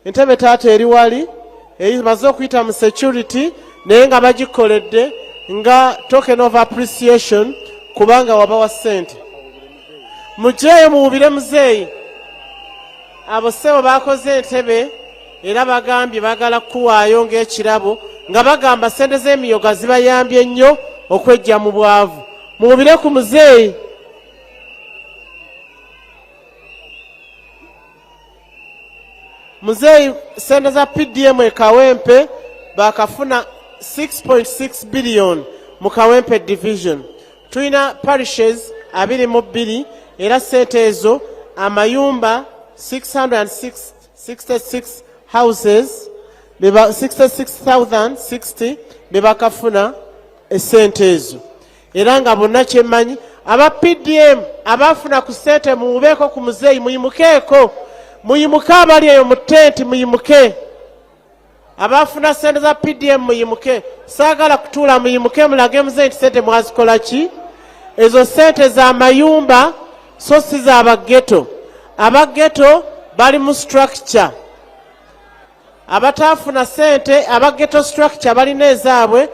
entebe taata eri wali maze okuyita mu security naye nga bagikoledde nga token of appreciation kubanga wabawa ssente. Mujeeyo muwubire muzeeyi. Abo ssebo bakoze entebe era bagambye bagala kuwaayo ng'ekirabo nga bagamba ssente z'emiyoga zibayambye nnyo okwejja mu bwavu. Muwubire ku muzeeyi. Muzeeyi ssente za PDM e Kawempe bakafuna 6.6 billion mu Kawempe division. Tulina parishes 22 era ssente ezo amayumba 666 houses 66,060 bebakafuna essente ezo. Era nga bonna kyemmanyi aba PDM abafuna ku ssente mubeeko ku muzeeyi muyimukeeko. Muyimuke abali eyo mu tenti muyimuke. Abafuna ssente za PDM muyimuke. Saagala kutuula muyimuke mulage muzeeyi nti ssente mwazikola ki? Ezo ssente za mayumba so si za abageto. Abageto bali mu structure. Abataafuna ssente abageto structure balina ezaabwe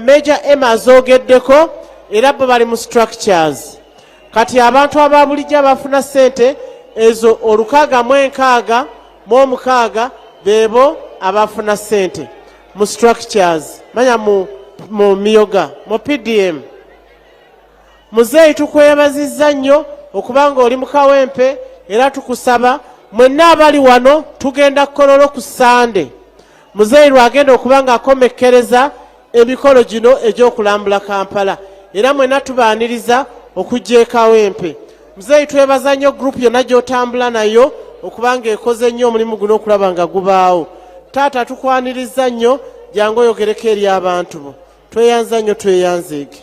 Major Emma azoogeddeko era bo bali mu structures. Kati abantu ababulijjo abafuna ssente ezo 696 bebo abafuna ssente mu structures manya mu miyoga mu PDM. Muzeeyi tukwebazizza nnyo okubanga oli mu Kawempe era tukusaba mwenna abali wano tugenda Kololo ku Sande. Muzeeyi lwagenda okubanga akomekkereza emikolo gino egy'okulambula Kampala era mwenna tubaaniriza okujja e Kawempe. Muzeeyi twebaza nnyo group yonna gy'otambula nayo okubanga ekoze nnyo omulimu guno okulaba nga gubaawo. Taata tukwaniriza nnyo jangu oyogereko eri abantu bo. Tweyanza nnyo tweyanzeege.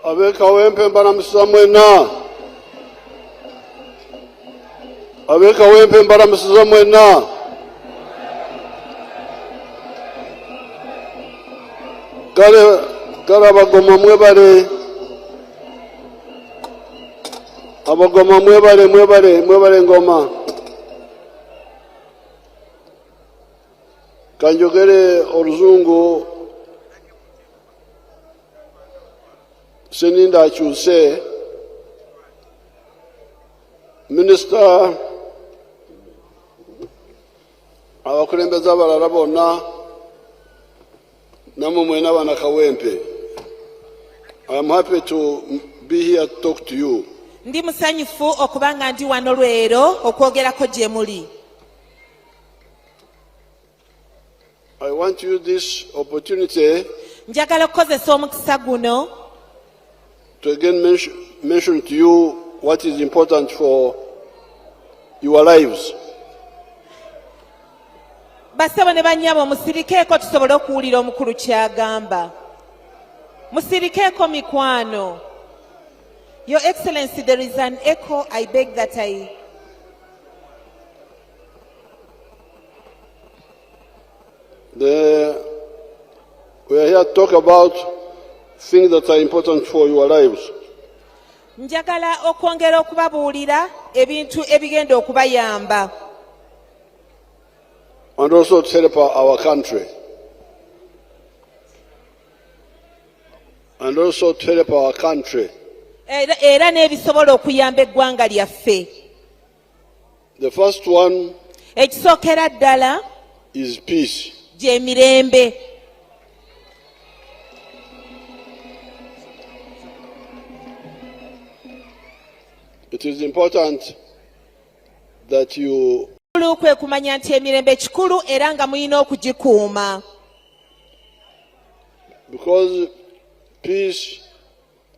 Abe Kawempe mbaramusiza mwena. Abe Kawempe mbaramusiza mwena. Kale abagoma mwebale. Abagoma mwebale ngoma. Kanjogere oluzungu Seninda akyuse Minister abakulembeze abalala bonna namwe mwena bana Kawempe. I am happy to be here to talk to you. Ndi musanyufu okubanga ndi wano lwero okwogerako gye muli. I want you this opportunity njagala okukozesa omukisa guno to again mention to you what is important for your lives. Basebo ne banyabo musirikeeko tusobole okuwulira omukulu kyagamba. Musirikeeko mikwano. Your Excellency, there is an echo. I beg that we are here to talk about things that are important for your lives. njagala okwongera okubabuulira ebintu ebigenda okubayamba. And also to help our country. And also to help our country. Era n'ebisobola okuyamba eggwanga lyaffe. The first one ekisookera ddala is peace. Gyemirembe. It is important that you kwe kumanya nti emirembe kikulu era nga mulina okugikuuma. Because peace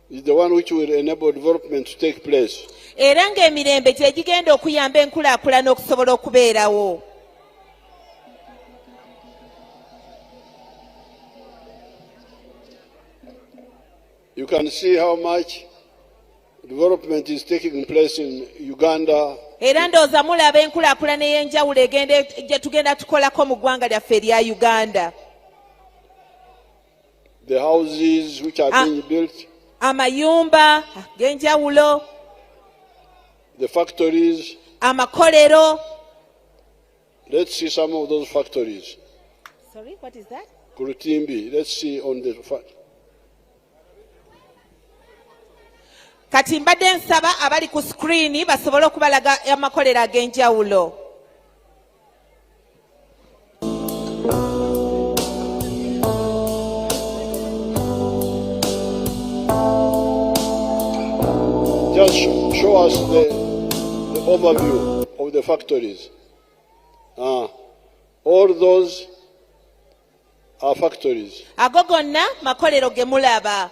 is the one which will enable development to take place. Era nga emirembe gye gigenda okuyamba enkulaakulana okusobola okubeerawo. You can see how much Development is taking place in Uganda. Era ndowooza mulaba enkulaakulana ey'enjawulo gye tugenda tukolako mu ggwanga lyaffe erya Uganda. The houses which are being built, Amayumba g'enjawulo, the factories. amakolero. Let's see some of those factories. Sorry, what is that? Kurutimbi, let's see on the Kati mbadde nsaba abali ku screen basobole okubalaga amakolero ag'enjawulo. Just show us the overview of the factories. All those are factories. Ago gonna makolero ge mulaba.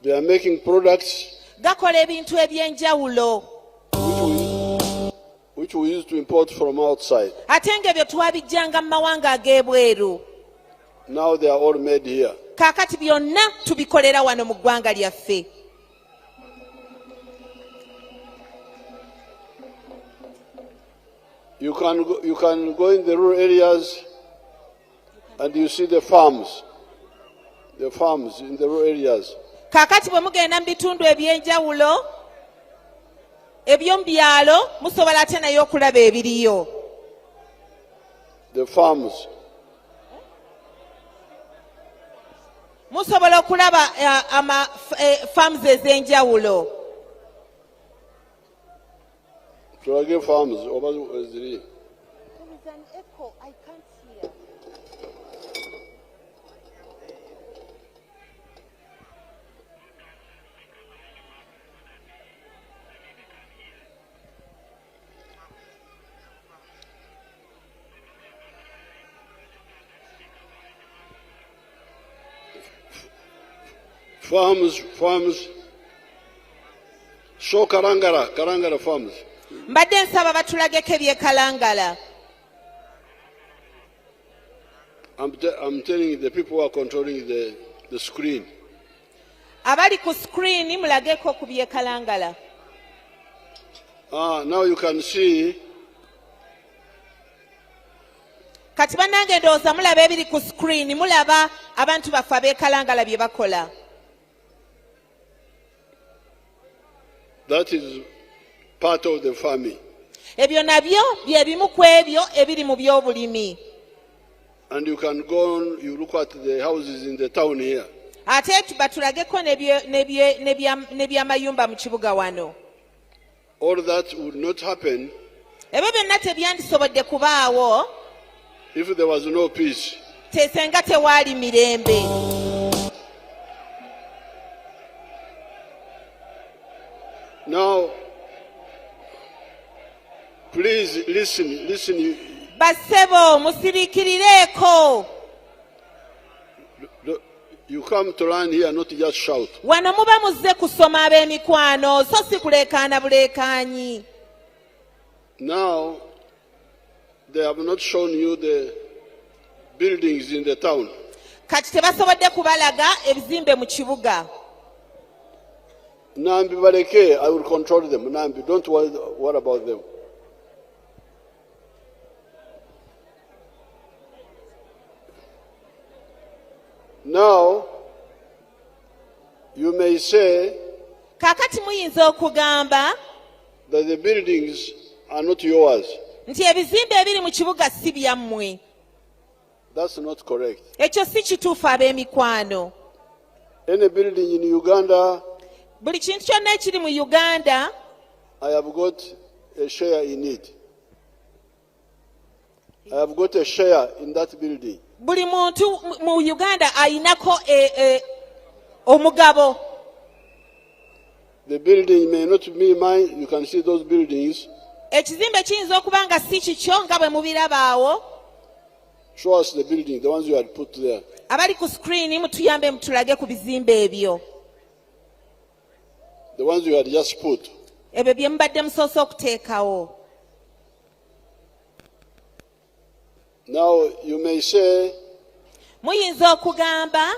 They are making products Gakola ebintu eby'enjawulo. which we used to import from outside. Ate ng'ebyo twabijjanga mu mawanga ag'ebweru. Now they are all made here. Kaakati byonna tubikolera wano mu ggwanga lyaffe. You can go in the rural areas and you see the farms in the rural areas. Kaakati bwe mugenda mu bitundu eby'enjawulo eby'omu byalo musobola ate naye okulaba ebiriyo. The farms. Musobola okulaba farms ez'enjawulo. Tulage farms oba eziri. There is an echo, I can't hear. Farms. Show Karangara farms. Mbadde nsaba batulageko ebyekalangala. I'm telling you, the people who are controlling the screen. Abali ku screen mulageko ku byekalangala. Now you can see Kati bannange ndowooza mulaba ebiri ku screen, mulaba abantu baffe abeekalangala bye bakola. that is part of the farming. Ebyo nabyo bye bimu ku ebyo ebiri mu by'obulimi. And you can go on, you look at the houses in the town here. Ate batulageko n'ebyamayumba mu kibuga wano. All that would not happen Ebyo byonna tebyandisobodde kubaawo if there was no peace. senga tewaali mirembe. Now, please listen. Bassebo musiriikirireeko. You come to learn here, not just shout. Wano muba muzze kusoma ab'emikwano so si kuleekaana buleekaanyi. Now, they have not shown you the buildings in the town. Kati tebasobodde kubalaga ebizimbe mu kibuga. Nambi baleke, I will control them. Nambi, don't worry about them. Now, you may say Kaakati muyinza okugamba that the buildings are not yours. nti ebizimbe ebiri mu kibuga si byammwe. That's not correct. Ekyo si kituufu ab'emikwano. Any building in Uganda, Buli kintu kyonna ekiri mu Uganda I have got a share in it. I have got a share in that building. buli muntu mu Uganda ayinako omugabo. The building may not be mine. You can see those buildings. Ekizimbe kiyinza okuba nga si kikyo nga bwe mubiraba awo. Show us the building, the ones you had put there. Abali ku screen mutuyambe mutulage ku bizimbe ebyo. The ones you had just put. Ebyo bye mubadde musoose okuteekawo. Now you may say Muyinza okugamba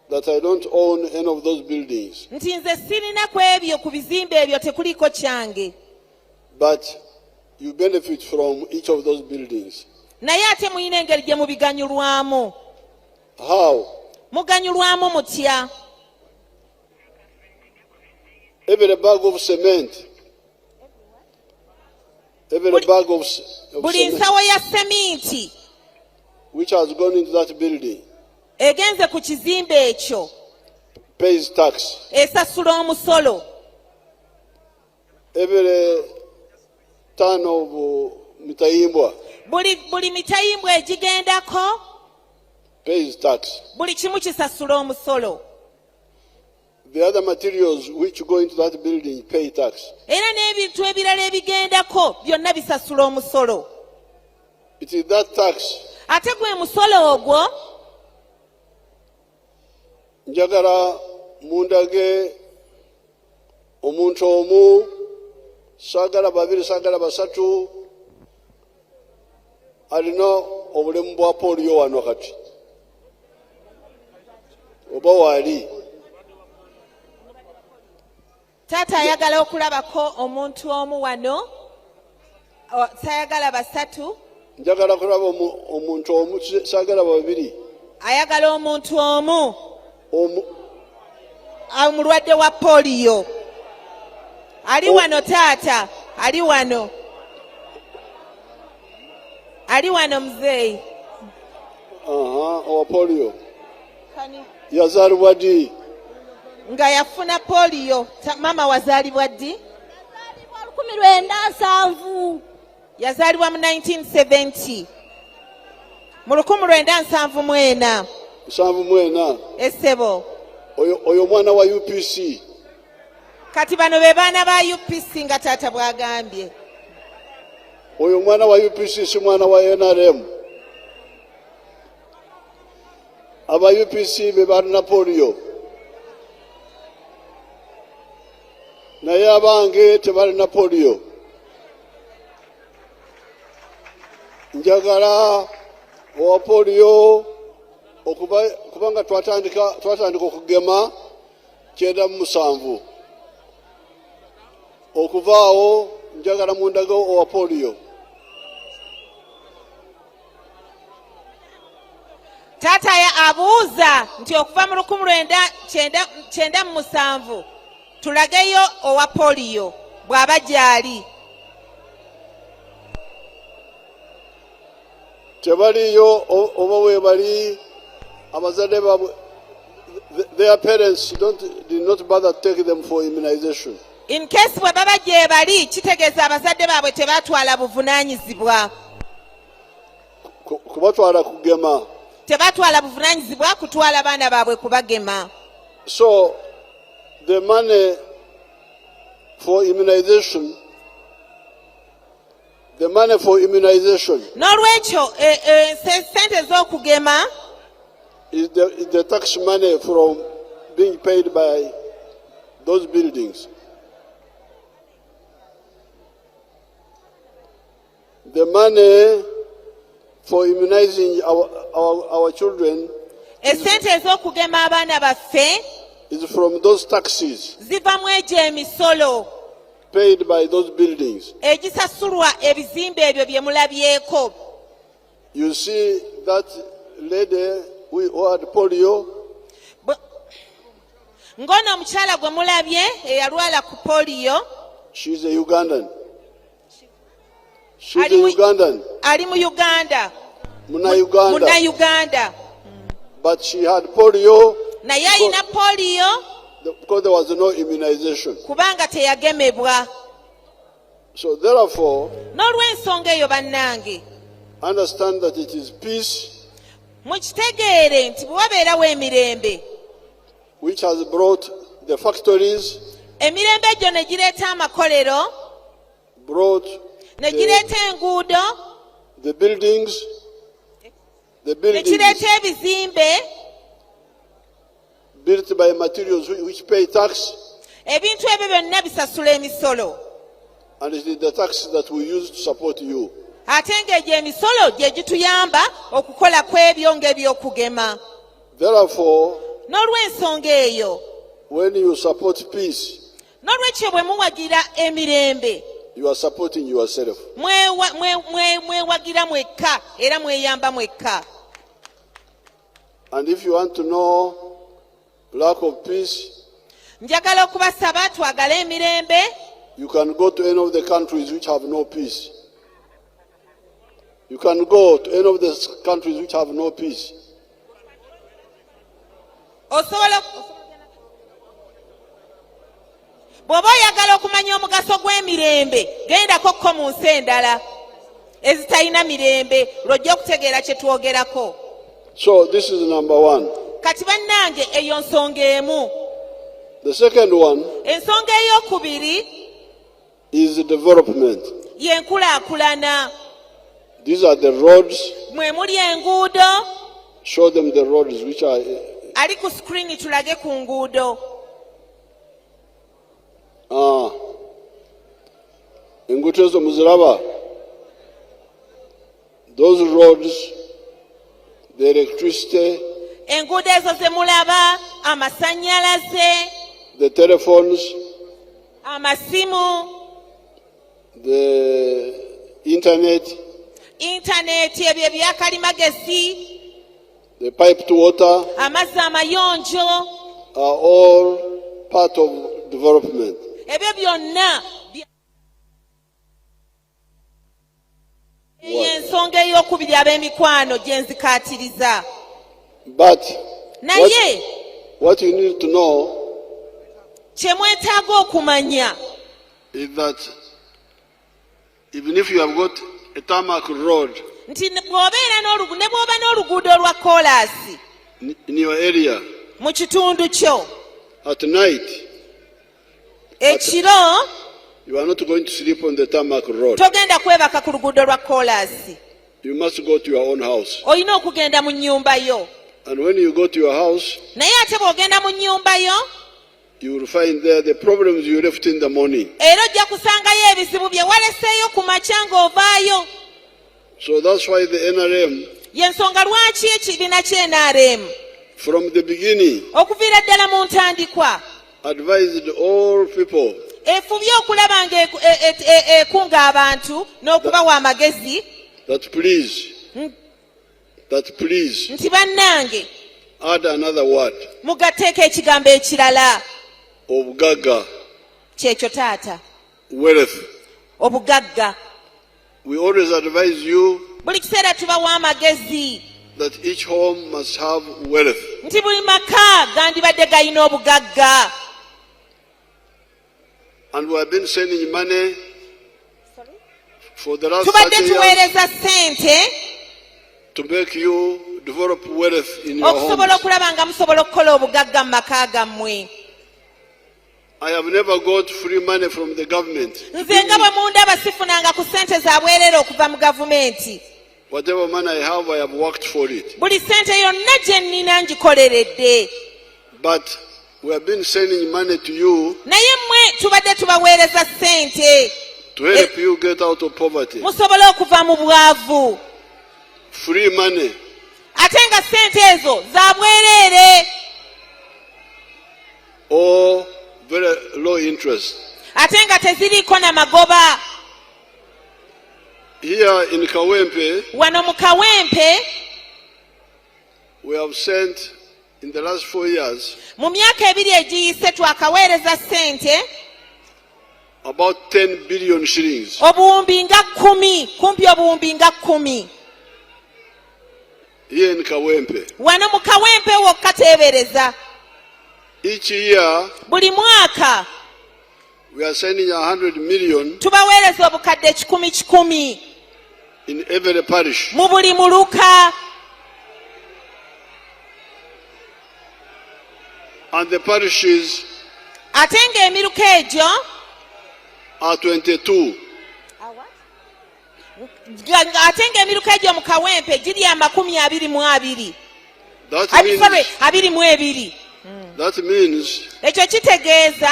that I don't own any of those buildings. nti nze sirina ku ebyo ku bizimbe ebyo tekuliko kyange, But you benefit from each of those buildings. naye ate muyina engeri gye mubiganyulwamu. How? Muganyulwamu mutya? Every bag of cement, every bag of Buli cement nsawo ya seminti which has gone into that building egenze ku kizimbe ekyo pays tax. esasula omusolo. Every ton of mitayimbwa Buli mitayimbwa egigendako pays tax. buli kimu kisasula omusolo. The other materials which go into that building pay tax. Era n'ebintu ebirala ebigendako byonna bisasula omusolo. It is that tax. Ate gwe musolo ogwo Njagala mundage omuntu omu, sagala babiri, sagala basatu, alina obulemu bwa polio wano kati. Oba wali. taata ayagala okulabako omuntu omu wano, sayagala basatu, Njagala kulaba omuntu omu, sagala babiri. ayagala omuntu omu omulwadde wa poliyo. Ali wano taata, ali wano muzeeyi. Owa polio. Yazaalibwa ddi? Nga yafuna poliyo. Mama wazaalibwa ddi? 1970. Yazaalibwa mu 1970. Mu 1974. 74. Essebo. Oyo mwana wa UPC. Kati bano be baana ba UPC nga taata bw'agambye. Oyo mwana wa UPC si mwana wa NRM. Aba UPC be balina polio. Naye abange tebalina polio. Njagala owa polio kubanga twatandika okugema 97. Okuvaawo njagala mundage owa polio. Taata abuuza nti okuva mu 1997 tulageyo owa poliyo bw'aba gyali. Tebaliyo oba webali abazadde baabwe, their parents did not bother to take them for immunization. In case bwe baba gye bali kitegeeza abazadde baabwe tebatwala buvunaanyizibwa. Kubatwala kugema. Tebatwala buvunaanyizibwa kutwala baana baabwe kubagema. So the money for immunization, N'olwekyo sente z'okugema is the tax money from being paid by those buildings. The money for immunizing our children esente ez'okugema abaana baffe is from those taxes ziva mu egyo emisolo paid by those buildings. egisasulwa ebizimbe ebyo bye mulabyeko. You see that lady who had polio, ng'ono omukyala gwe mulabye eyalwala ku poliyo, she's a Ugandan. She's a Ugandan. ali mu Uganda. Muna-Uganda. Muna-Uganda. But she had polio Naye alina poliyo because there was no immunization. kubanga teyagemebwa. So therefore, N'olw'ensonga eyo bannange, understand that it is peace mukitegeere nti bwe wabeerawo emirembe, which has brought the factories, emirembe egyo ne gireeta amakolero, brought ne gireeta enguudo, the buildings, ne kireeta ebizimbe, built by materials which pay tax, ebintu ebyo byonna bisasula emisolo. and it is the tax that we use to support you. Ate ng'egyo emisolo gye gituyamba okukola ku ebyo ng'ebyokugema. Therefore, n'olw'ensonga eyo when you support peace, n'olwekyo bwe muwagira emirembe you are supporting yourself. mwewagira mwekka era mweyamba mwekka. And if you want to know lack of peace, njagala okubasaba twagale emirembe. you can go to any of the countries which have no peace. You can go to any of the countries which have no peace. Osobola bw'oba oyagala okumanya omugaso gw'emirembe gendako ko mu nsi endala ezitalina mirembe lw'ojja okutegeera kye twogerako. So this is number one. Kati bannange eyo nsonga emu. The second one Ensonga ey'okubiri is development. y'enkulaakulana. These are the roads. Mwe muli enguudo. Show them the roads which are. Ali ku screen tulage ku nguudo. Enguudo ezo muziraba. Those roads, the electricity, Enguudo ezo ze mulaba, amasannyalaze, the telephones, amasimu, the internet, ebyo ebyakalimagezi, the piped water amazzi amayonjo, are all part of development. ebyo byonna ensonga ey'okubiri ab'emikwano gye nzikaatiriza. But Naye what you need to know kye mwetaaga okumanya is that even if you have got a tarmac road nti ne bw'oba n'oluguudo lwa koolaasi in your area, mu kitundu kyo, at night, ekiro you are not going to sleep on the tarmac road. togenda kwebaka ku luguudo lwa koolaasi. You must go to your own house. Olina okugenda mu nnyumba yo. And when you go to your house, Naye ate bw'ogenda mu nnyumba yo, you will find there the problems you left in the morning. era ojja kusangayo ebizibu bye waleseeyo ku makya ng'ovaayo. So that's why the NRM, Y'ensonga lwaki ekibiina ky'NRM from the beginning, okuviira ddala mu ntandikwa advised all people efubye okulaba ng'ekunga abantu n'okubawa amagezi that please nti bannange add another word, mugateeko ekigambo ekirala. obugagga, Kyekyo taata, wealth. obugagga. We always advise you Buli kiseera tubawa amagezi that each home must have wealth. nti buli maka gandibadde galina obugagga. And we have been sending money for the last Tubadde 30 years tuweereza ssente to make you develop wealth in your okusobola homes. okulaba nga musobola okukola obugagga mu maka gammwe. I have never got free money from the government. Nze nga bwe mundaba sifunanga ku ssente za bwereere okuva mu gavumenti. Whatever money I have worked for it. Buli ssente yonna gye nnina ngikoleredde. But we have been sending money to you Naye mmwe tubadde tubaweereza ssente to help you get out of poverty. musobole okuva mu bwavu. Free money. Ate nga ssente ezo za bwereere. Or very low interest. Ate nga teziriiko na magoba. Here in Kawempe, Wano mu Kawempe we have sent in the last 4 years mu myaka ebiri egiyise twakaweereza ssente about 10 billion shillings. obuwumbi nga 10, kumpi obuwumbi nga 10. Here in Kawempe. Wano mu Kawempe wokka teebereza. Each year Buli mwaka we are sending 100 million tubaweereza obukadde 100 in every parish. mu buli muluka. And the parishes Ate ng'emiruka egyo are 22. ate ng'emiruka egyo mu Kawempe giri 22. That Sorry, means 22. that means Ekyo kitegeeza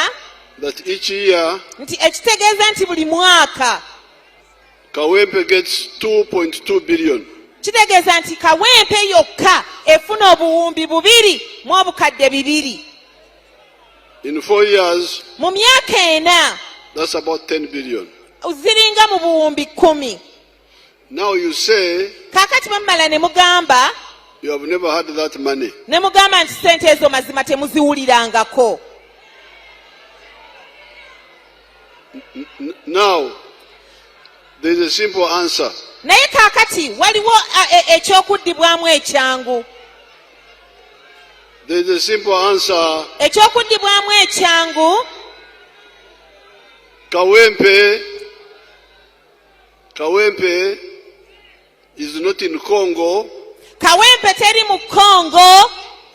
that each year ekitegeeza nti buli mwaka Kawempe gets 2.2 billion. kitegeeza nti Kawempe yokka efuna obuwumbi 2.2 In 4 years, mu myaka 4 that's about 10 billion. ziringa mu buwumbi 10. Now you say Kaakati bamala ne mugamba you have never had that money. ne mugamba nti sente ezo mazima temuziwulirangako. Now, there is a simple answer. Naye kaakati waliwo ekyokuddibwamu ekyangu. There is a simple answer. Ekyokuddibwamu ekyangu, Kawempe is not in Congo. Kawempe teri mu Congo,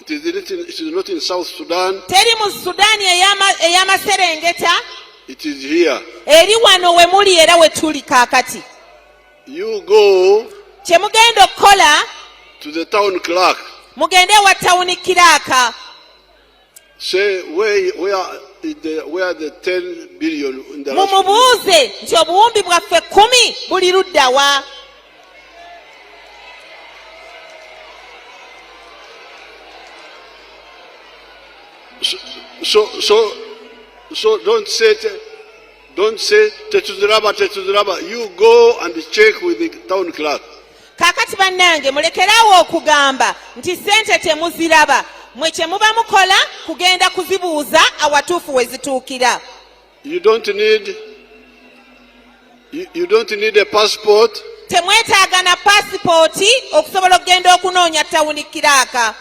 It is not in South Sudan. teri mu Sudaani ey'amaserengeta, It is here. eri wano we muli era we tuli kaakati. You go Kye mugenda okukola, to the town clerk. mugende ewa tawuni kiraaka. Say where the 10 billion in the last Mumubuuze nti obuwumbi bwaffe 10 buli luddawa. So don't say tetuziraba. You go and check with the town clerk. Kaakati bannange mulekeraawo okugamba nti sente temuziraba. Mwe kye muba mukola kugenda kuzibuuza awatuufu we zituukira. You don't need a passport. Temwetaaga na paasipooti okusobola okugenda okunoonya tawuni kiraaka.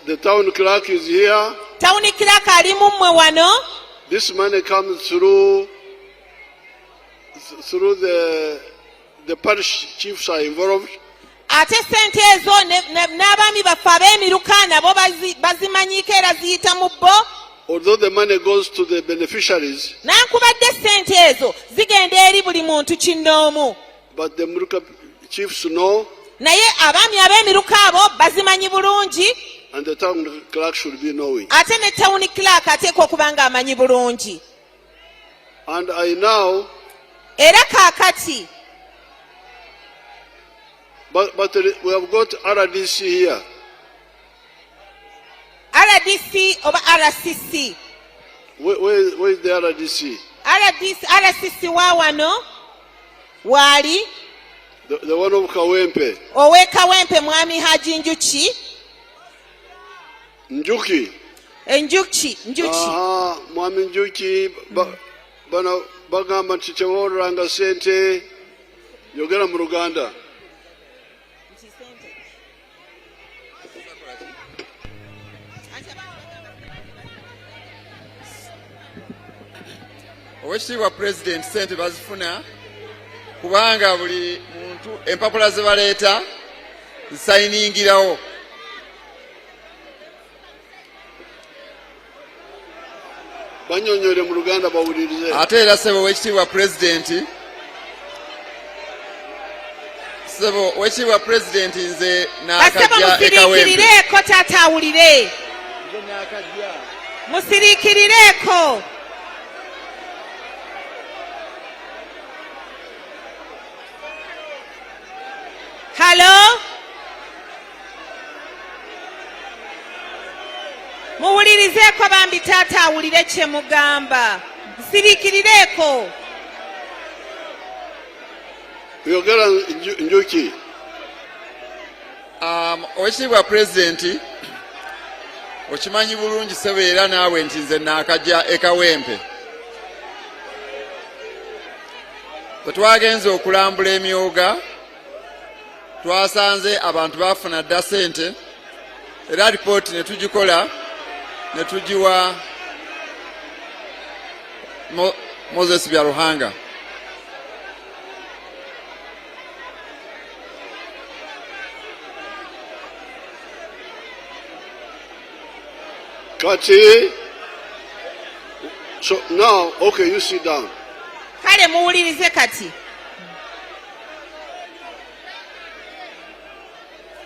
The town clerk is here. Tawuni kiraaka ali mu mmwe wano. This money comes through the parish chiefs are involved. Ate sente ezo n'abaami baffe ab'emiruka nabo bazimanyiiko era ziyita mu bo. Although the money goes to the beneficiaries, Nankubadde sente ezo zigenda eri buli muntu kinnoomu. but the Muruka chiefs know, Naye abaami ab'emiruka abo bazimanyi bulungi, and the town clerk should be knowing. ate ne tawuni kiraaka ateekwa okuba ng'amanyi bulungi. And I now, Era kaakati but we have got RDC here. RDC oba RCC. Where is the RDC? RCC wa wano waali The one of Kawempe. ow'e Kawempe mwami Haji Njuki. Njuki. Njuki. Mwami Njuki, bana bagamba nti tebawoleranga sente, yogera mu Luganda. Oweekitiibwa Pulezidenti ssente bazifuna kubanga buli muntu empapula ze baleeta zisayiningirawo. Banyonyole mu Luganda bawulirize. Ate era ssebo Oweekitiibwa Pulezidenti, nze naakajja e Kawempe. Musiriikirireeko taata awulire. Musiriikirireeko. Halo? Muwulirizeeko bambi taata awulire kye mugamba. Musiriikirireeko. Yogera Njuki. Oweekitiibwa Pulezidenti, okimanyi bulungi ssebo era naawe nti nze naakajja e Kawempe. Bwe twagenze okulambula emyoga, twasanze abantu baafuna dda ssente, era lipooti ne tugikola ne tugiwa Moses Byaruhanga. Kati. So now, okay, you sit down. Kale muwulirize kati.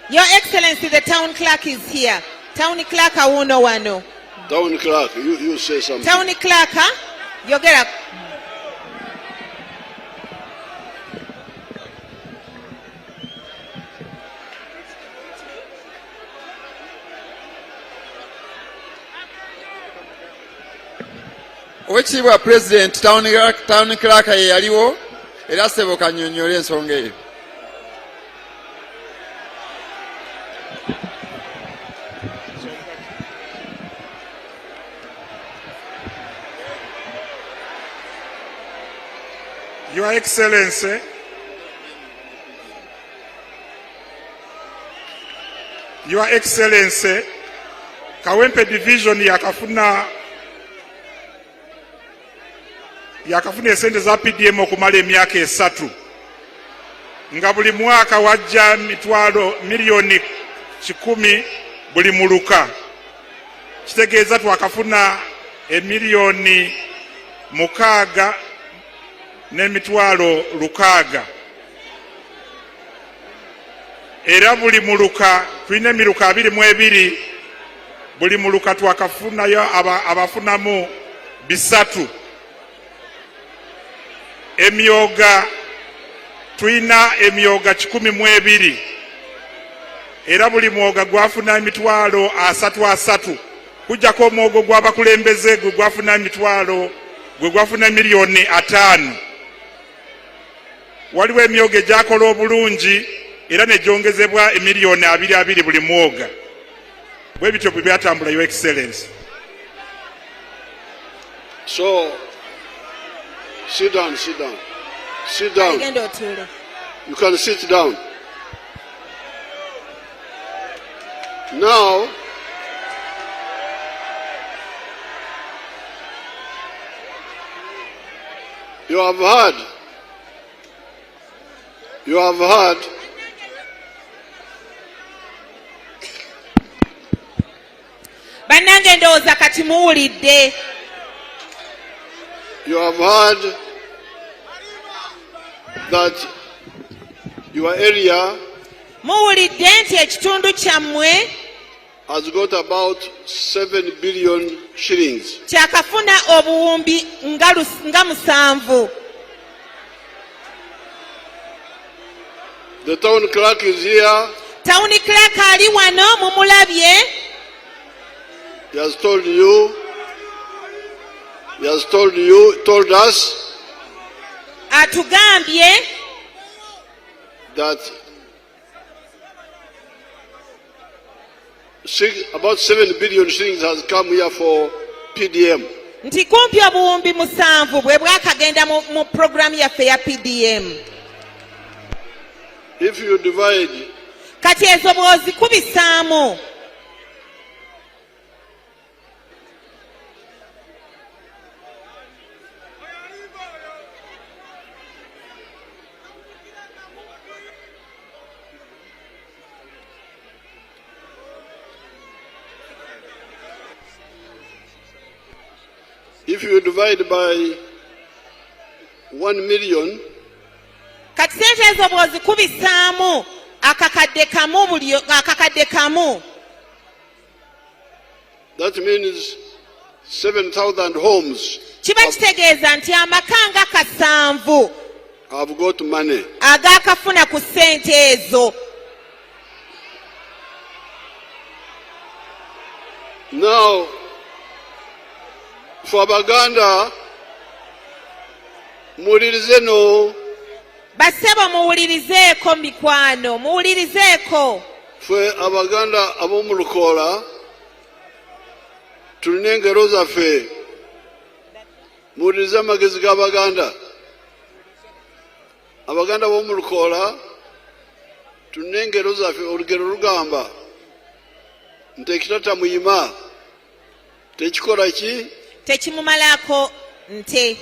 Your Excellency, the town clerk is here. Town clerk awuno wano. Town clerk, you say something. Town clerk, yogera. Oweekitiibwa President Town Clerk ye yaliwo era ssebo kannyonnyole ensonga eyo. Your Excellency, Your Excellency, Kawempe Division yakafuna esente za PDM okumala emyaka 3 nga buli mwaka wajja milioni 10 buli muluka. Kitegeeza twakafuna emilioni 6 n'emitwalo 600 era buli muluka tulina emiruka 22 buli muluka twakafunayo abafunamu 3 emyoga tulina emyoga 12 era buli mwoga gwafuna emitwalo 3 kujjako omwogo gw'abakulembeze gwe gwafuna emitwalo gwe gwafuna milioni 5. Waliwo emyoga egyakola obulungi era nejongezebwa emilioni 2 buli mwoga. Bwe bityo bwe byatambula, Your Excellency. So, sit down. You can sit down. Now, you have heard bannange ndowooza kati muwulidde. You have heard that your area muwulidde nti ekitundu kyammwe has got about 7 billion shillings. kyakafuna obuwumbi nga 7. The town clerk is here. Town clerk ali wano mumulabye. He has told us atugambye that about 7 billion shillings has come here for PDM. nti kumpi obuwumbi 7 bwe bwakagenda mu programu yaffe ya PDM. If you divide kati ezo bw'ozikubisaamu by 1 million, kati sente ezo bw'ozikubisaamu akakadde kamu, that means 7,000 homes kiba kitegeeza nti amaka nga 7 have got money. agaakafuna ku ssente ezo. Now, for Abaganda, muwulirize no. Bassebo muwulirizeeko mikwano, muwulirizeeko. Ffe Abaganda ab'omu Lukoola tulina engero zaffe. Muwulirize amagezi g'Abaganda. Abaganda b'omu Lukoola tulina engero zaffe. Olugero lugamba nti ekitata muyima tekikola ki? Tekimumalaako nte.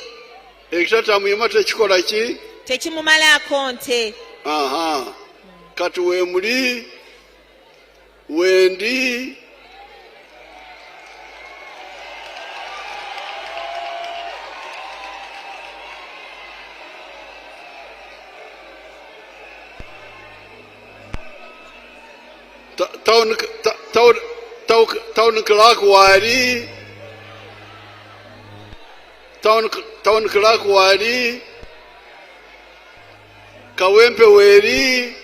Ekitata muyima tekikola ki? Tekimumalaako nte. Aha. Kati weemuli wendi town clerk wali town clerk wali Kawempe weri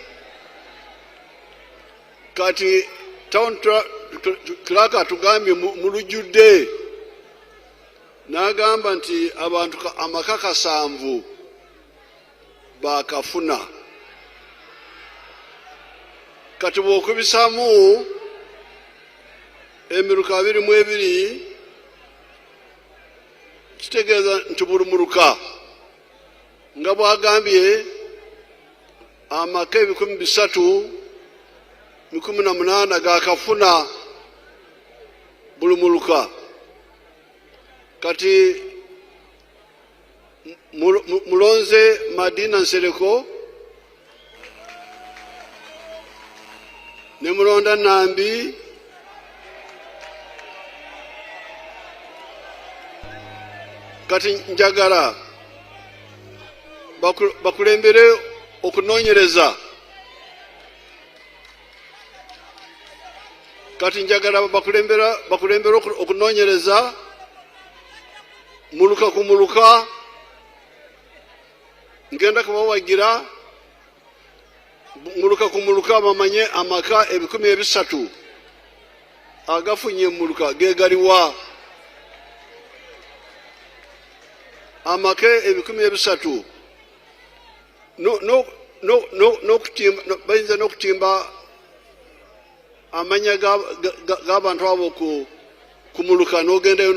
kati town clerk atugambye mulujudde n'agamba nti abantu amaka kasanvu bakafuna. Kati bw'okubisamu emiruka 22 kitegeeza nti buli muruka nga bw'agambye amaka 318 gakafuna buli muruka. Kati mulonze Madina Nsereko ne mulonda Nambi kati njagala bakulembere okunoonyereza. Kati njagala bakulembere okunoonyereza muluka ku muluka. Ngenda kubawagira muluka ku muluka bamanye amaka 13 agafunye muluka gegaliwa. Amaka 13 bayinza n'okutimba amanya g'abantu abo ku muluka n'ogendayo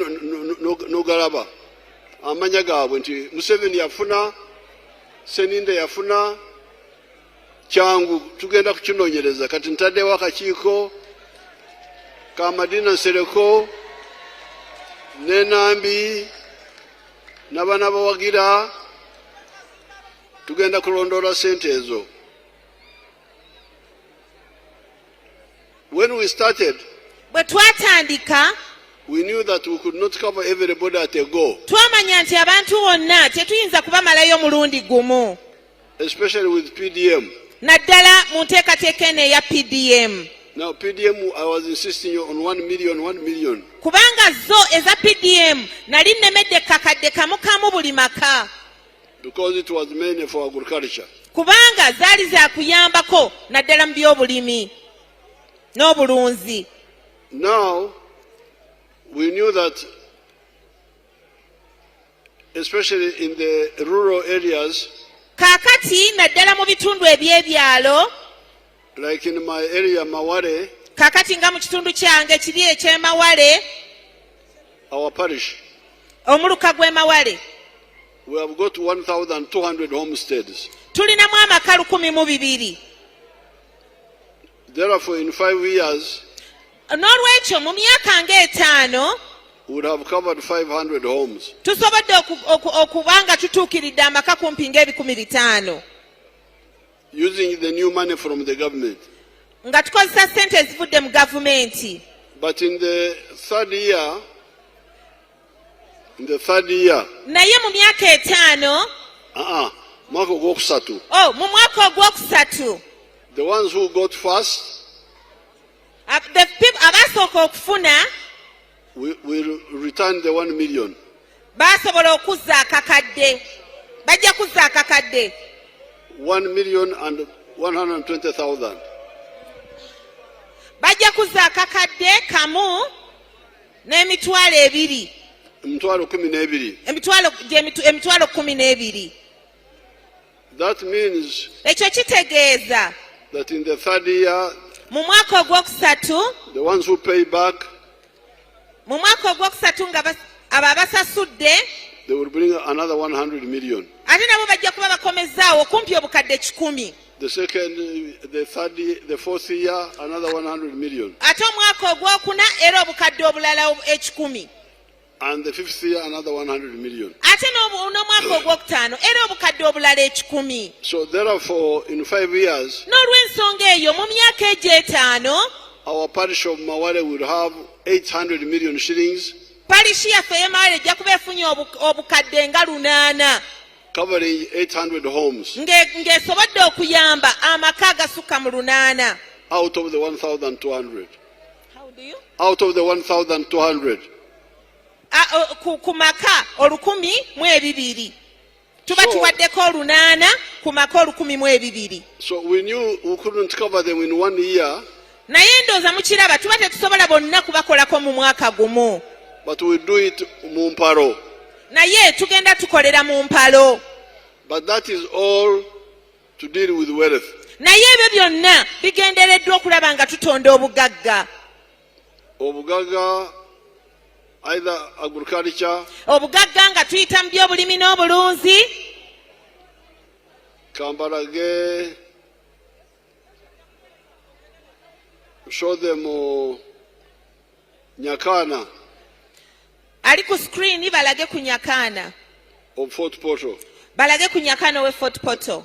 n'ogalaba amanya gaabwe nti Museveni yafuna, Seninde yafuna. Kyangu tugenda kukinoonyereza. Kati ntaddewo akakiiko ka Madina Nsereko ne Nambi n'abaana bawagira, tugenda kulondoola sente ezo. When we started, bwe twatandika we knew that we could not cover everybody at a go, twamanya nti abantu bonna tetuyinza kubamalayo mulundi gumu, especially with PDM. naddala mu nteekateeka eno eya PDM. Now PDM, I was insisting on 1 million. Kubanga zo eza PDM nali nemedde kakadde kamu buli maka. Because it was mainly for agriculture. Kubanga zaali za kuyambako naddala mu by'obulimi n'obulunzi. Now we knew that, especially in the rural areas, Kakati naddala mu bitundu eby'ebyalo, like in my area, Maware, kakati nga mu kitundu kyange kiri eky'Emawale, our parish, omuluka gw'e Mawale, we have got 1,200 homesteads. tulinamu amaka 1,200. Therefore, in 5 years, N'olwekyo mu myaka ng'etaano we would have covered 500 homes. tusobodde okuba nga tutuukiridde amaka kumpi ng'ebikumi 500 using the new money from the government. nga tukozesa ssente ezivudde mu gavumenti. But in the third year, Naye mu myaka etaano, mwaka ogwokusatu, mu mwaka ogwokusatu, the ones who got first, abasooka okufuna we returned the 1 million. baasobola okuzza akakadde, bajja kuzza akakadde 1,120,000. bajja kuzza akakadde kamu n'emitwalo 2. Emitwalo 12. emitwalo 12. That means Ekyo kitegeeza that in the third year, mu mwaka ogwokusatu, the ones who pay back, mu mwaka ogwokusatu nga abo abasasudde they will bring another 100 million. ate nabo bajja kuba bakomezaawo kumpi obukadde 100. The second, the fourth year, another 100 million. Ate omwaka ogwokuna era obukadde obulala 100. And the fifth year, another 100 million. Ate n'omwaka ogwokutaano era obukadde obulala 100. So therefore, in 5 years, N'olw'ensonga eyo mu myaka egyo etaano, our parish of Mawale will have 800 million shillings, parishi yaffe ey'Emawale ejja kuba efunye obukadde nga 800, covering 800 homes ng'esobodde okuyamba amaka agasukka mu 800. out of the 1,200. How do you? Out of the 1,200. Ku maka 1,200 tuba tuwaddeko 800 ku maka 1,200. So we knew we couldn't cover them in 1 year. Naye ndooza mukiraba tuba tetusobola bonna kubakolako mu mwaka gumu. But we do it mumparo. naye tugenda tukolera mu mpalo. But that is all to deal with wealth. Naye ebyo byonna bigendereddwa okulaba nga tutonda obugagga. Obugagga, either agriculture, obugagga nga tuyita mu by'obulimi n'obulunzi. Kampala Ghetto, show them Nyakana Ali ku screen balage ku Nyakana. of Fort Portal. Balage ku Nyakana we Fort Portal.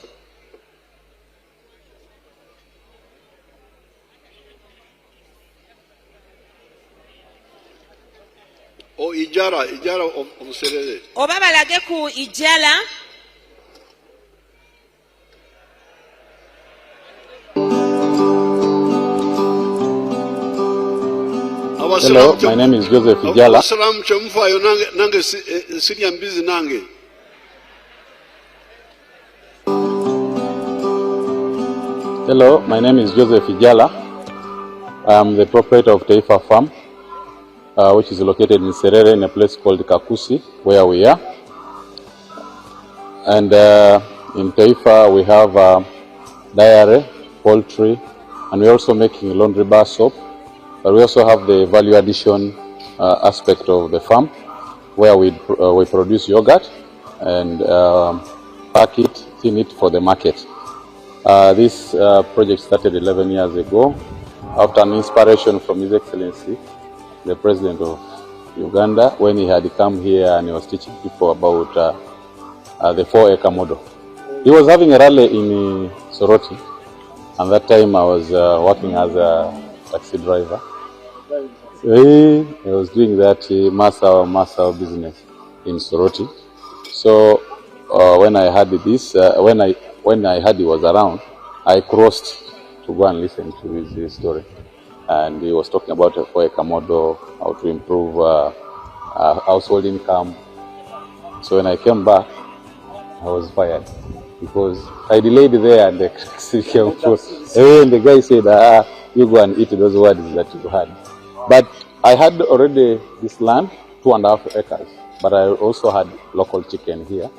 Or Ijara of Serere. Oba balage ku Ijala. Hello, my name is Joseph Ijala. Hello, my name is Joseph Ijala. I'm the proprietor of Taifa Farm, which is located in Serere in a place called Kakusi, where we are. And in Taifa we have dairy, poultry, and we're also making laundry bar soap. But we also have the value addition aspect of the farm, where we produce yogurt and pack it, thin it for the market. This project started 11 years ago after an inspiration from His Excellency, the President of Uganda, when he had come here and he was teaching people about the 4-acre model. He was having a rally in Soroti, and that time I was working as a taxi driver. So I was doing that master business in Soroti. So when I heard this, when I heard he was around, I crossed to go and listen to his story. And he was talking about a 4-acre model, how to improve household income. So when I came back, I was fired because I delayed there and the taxi came and the guy said, you go and eat those words that you had. But I had already this land, 2.5 acres, but I also had local chicken here.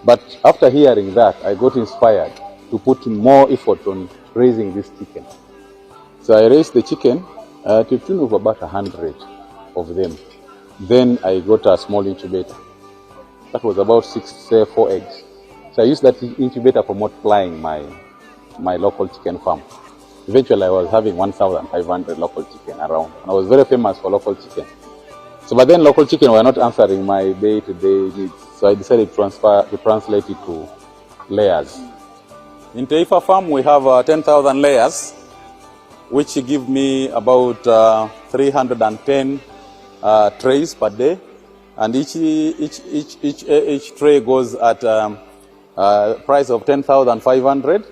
But after hearing that, I got inspired to put more effort on raising this chicken. So I raised the chicken to the tune of about 100 of them. Then I got a small incubator. That was about 4 eggs. So I used that incubator for multiplying my local chicken farm. Eventually I was having 1,500 local chicken around. I was very famous for local chicken. So but then local chicken were not answering my day-to-day needs. So I decided to translate it to layers. In Taifa Farm we have 10,000 layers, which give me about 310 trays per day. And each tray goes at a price of 10,500.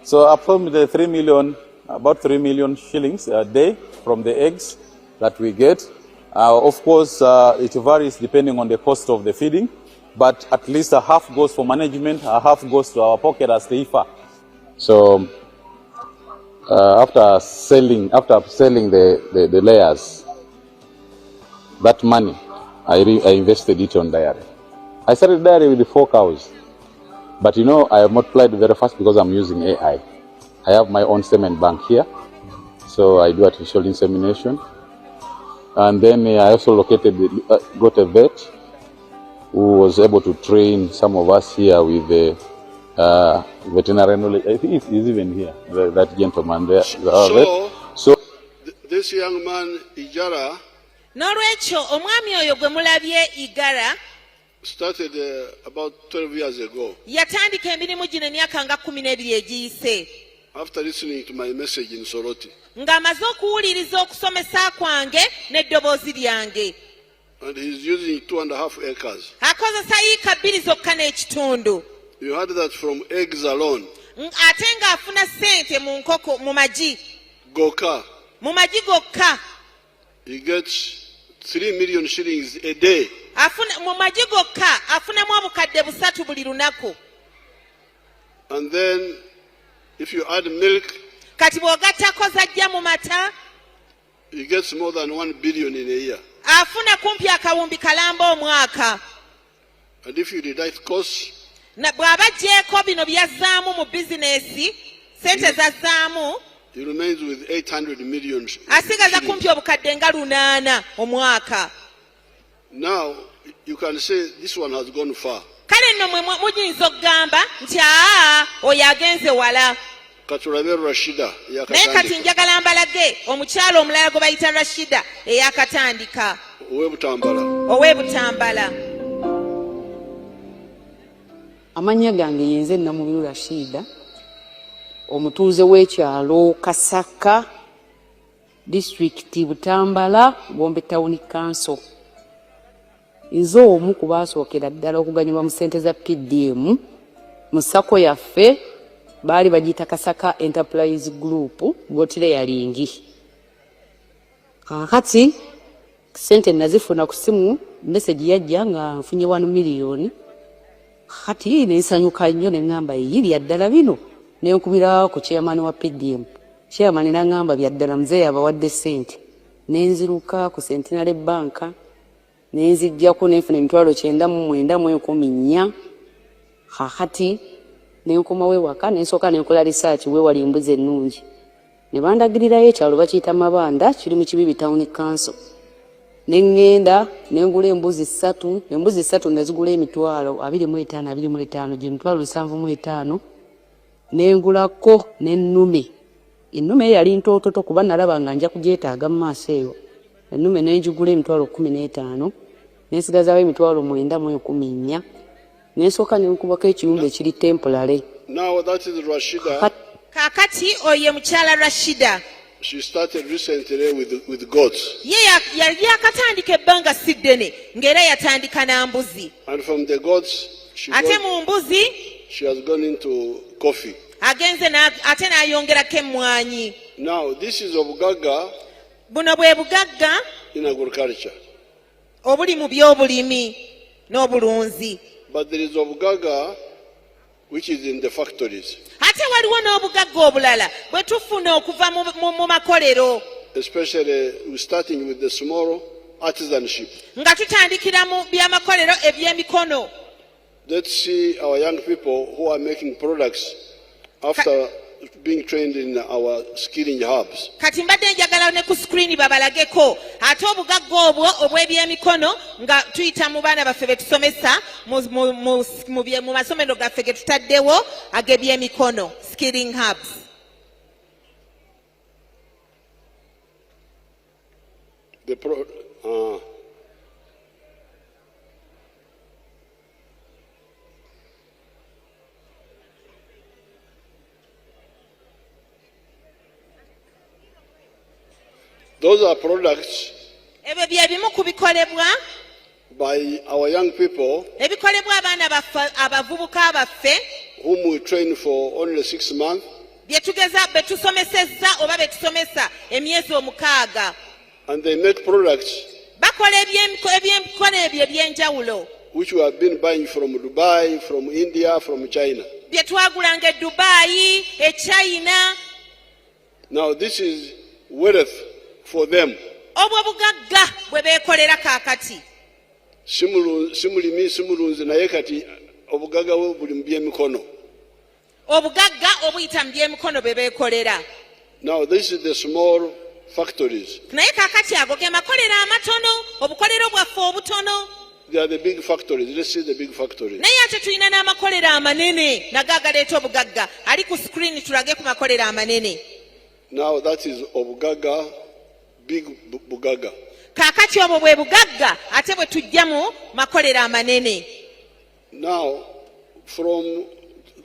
So approximately 3 million, about 3 million shillings a day from the eggs that we get. Of course, it varies depending on the cost of the feeding, but at least a half goes for management, a half goes to our pocket as Taifa. So after selling the layers, that money I invested it on dairy. I started dairy with the 4 cows. But you know, I have multiplied very fast because I'm using AI. I have my own semen bank here. So I do artificial insemination. And then I also got a vet who was able to train some of us here with the veterinary knowledge. I think he's even here, that gentleman there. So this young man, Ijara, N'olwekyo omwami oyo gwe mulabye Igara started about 12 years ago. yatandika emirimu gino emyaka nga 12 egiyise. After listening to my message in Soroti. Ng'amaze okuwuliriza okusomesa kwange n'eddoboozi lyange. And he's using 2.5 acres. Akozesa yiika 2 zokka n'ekitundu. You heard that from eggs alone. Ate ng'afuna ssente mu nkoko mu magi. Goka. Mu magi gokka. He gets 3 million shillings a day. Mu magi gokka afunamu obukadde 3 buli lunaku. And then if you add milk, kati bw'ogattako zajja mu mata, he gets more than 1 billion in a year. afuna kumpi akawumbi kalamba omwaka. And if you deduct costs, Na bw'abaggyeko bino byazzaamu mu bizinesi, sente zazzaamu, he remains with 800 million. asigaza kumpi obukadde nga 800 omwaka. Now, you can say this one has gone far. Kale nno mwe muyinza okugamba nti oyo agenze wala. Katulabe Rashida Naye kati njagala mbalage omukyalo omulala gwe bayita Rashida eyakatandika. Ow'Ebutambala. Amanya gange yenze Namubiru Rashida, omutuuze w'ekyalo Kasaka, District Butambala, Gombe Town Council. Nze omu ku baasookera ddala okuganyulwa mu ssente za PDM mu sako yaffe baali bagiyita Kasaka Enterprise Group Gotire yalingi. Kakati ssente nazifuna ku simu, message yajja nga nfunye 1 million. Kati nensanyuka nnyo ne ngamba yiri yaddala bino ne nkubira ku chairman wa PDM. Chairman n'angamba byaddala mzee abawadde ssente. Nenziruka ku Centenary Bank nenzijjako nenfuna 9,914. Kakati nenkoma wewaka nensooka nenkola research we wali embuzi ennungi. Ne bandagirirayo ekyalo bakiyita Mabanda kiri mu Kibibi Town Council. Nengenda nengula embuzi 3, embuzi 3 nazigula $25,25 $7,500. Nengulako n'ennume. Ennume yali ntototo kuba nalaba nga nja kugyetaaga mu maaso eyo. Ennume nenjigula $15,000. Nensigazaawo $9,914. Nensooka nenkubako ekiyumba ekiri temporary. Now that is Rashida. Kakati oye mukyala Rashida. She started recently with goats. Ye yakatandika ebbanga si ddene ng'era yatandika na mbuzi. And from the goats, she has gone into coffee. Agenze ate n'ayongerako emmwanyi. Now this is Obugaga. Buno bwe bugagga in agriculture. Obuli mu by'obulimi n'obulunzi. But there is Obugaga which is in the factories. Ate waliwo n'obugagga obulala bwe tufuna okuva mu makolero. Especially starting with the small artisanship. Nga tutandikira mu by'amakolero eby'emikono. Let's see our young people who are making products after being trained in our skilling hubs. Kati mbadde njagala ne ku screen babalageko ate obugagga obwo obw'ebyemikono nga tuyita mu baana baffe be tusomesa mu masomero gaffe ge tutaddewo ag'ebyemikono skilling hubs. Those are products ebyo bye bimu ku bikolebwa by our young people ebikolebwa abaana baffe abavubuka baffe whom we train for only 6 months. Bye tusomesezza oba be tusomesa emyezi 6. And they make products bakola ebyemikono ebyo ebyenjawulo which we have been buying from Dubai, from India, from China. Bye twagulanga e Dubai, e China. Now this is wealth for them. Obwo bugagga bwe beekolera kaakati. Simulunzi naye kati obugagga buli mu byemikono. Obugagga obuyita mu byemikono bwe beekolera. Now this is the small factories. Naye kaakati ago ge makolero amatono, obukolero bwaffe obutono. They are the big factories. Let's see the big factories. Naye ate tulina n'amakolero amanene nago agaleeta obugagga. Ali ku screen tulage ku makolero amanene. Now that is Obugaga, big Bugaga. Kaakati obwo bwe bugagga ate bwe tujja mu makolero amanene. Now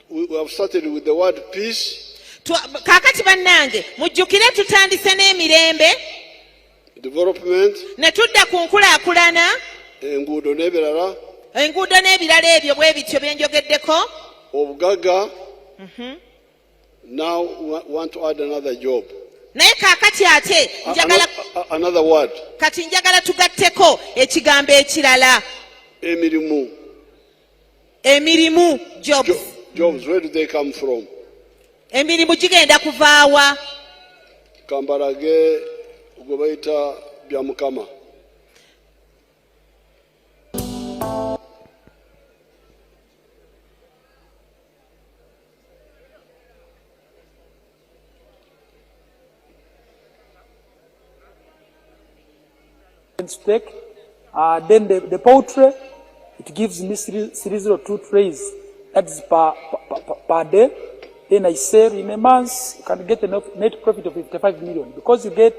we have started with the word peace. Kaakati bannange mujjukire tutandise n'emirembe. Development. Ne tudda ku nkulaakulana. Enguudo n'ebirala. Enguudo n'ebirala ebyo bwe bityo bye njogeddeko. Obugaga. Now we want to add another job. Naye kaakati ate njagala another word. Kati njagala tugatteko ekigambo ekirala. Emirimu jobs. Jobs, where do they come from? Emirimu gigenda kuvaawa. Kambalage gwe bayita bya mukama. steak. Then the poultry, it gives me 302 trays. That's per day. Then I sell in a month, you can get a net profit of 55 million. Because you get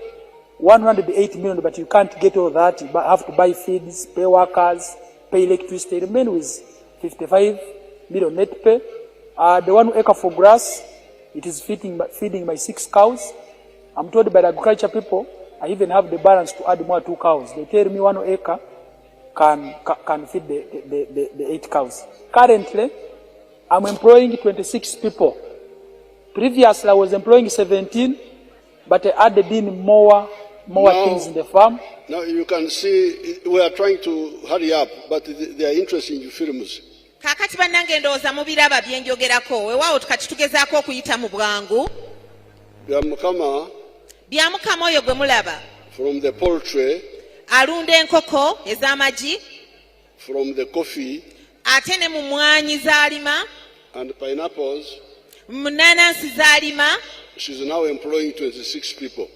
108 million, but you can't get all that. You have to buy feeds, pay workers, pay electricity. You remain with 55 million net pay. The 1 acre for grass, it is feeding my 6 cows. I'm told by the agriculture people, I even have the balance to add more 2 cows. They tell me 1 acre can feed the 8 cows. Currently, I'm employing 26 people. Previously, I was employing 17, but I added in more things in the farm. Now you can see we are trying to hurry up, but they are interested in films. Kakati bannange ndowooza mubiraba bye njogerako weewaawo tukati tugezaako okuyita mu bwangu bya mukama oyo gwe mulaba from the poultry, alunda enkoko ez'amagi, from the coffee ate ne mu mwanyi z'alima, and pineapples. mu nnanansi z'alima. She's now employing 26 people.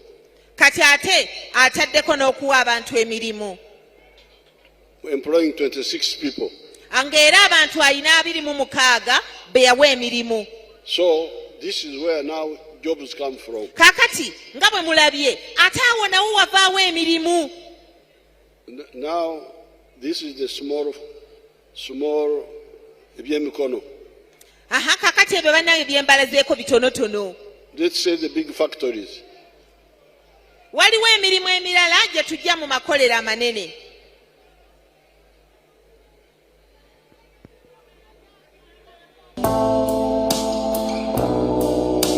Kati ate ataddeko n'okuwa abantu emirimu. Employing 26 people. Ng'era abantu 26 be yawa emirimu. So this is where now jobs come from. Kakati nga bwe mulabye ate awo nawo wavaawo emirimu. Now this is the small ebyemikono. Kakati ebyo bannange byembalazeeko bitonotono. Let's say the big factories. Waliwo emirimu emirala gye tujja mu makolero amanene.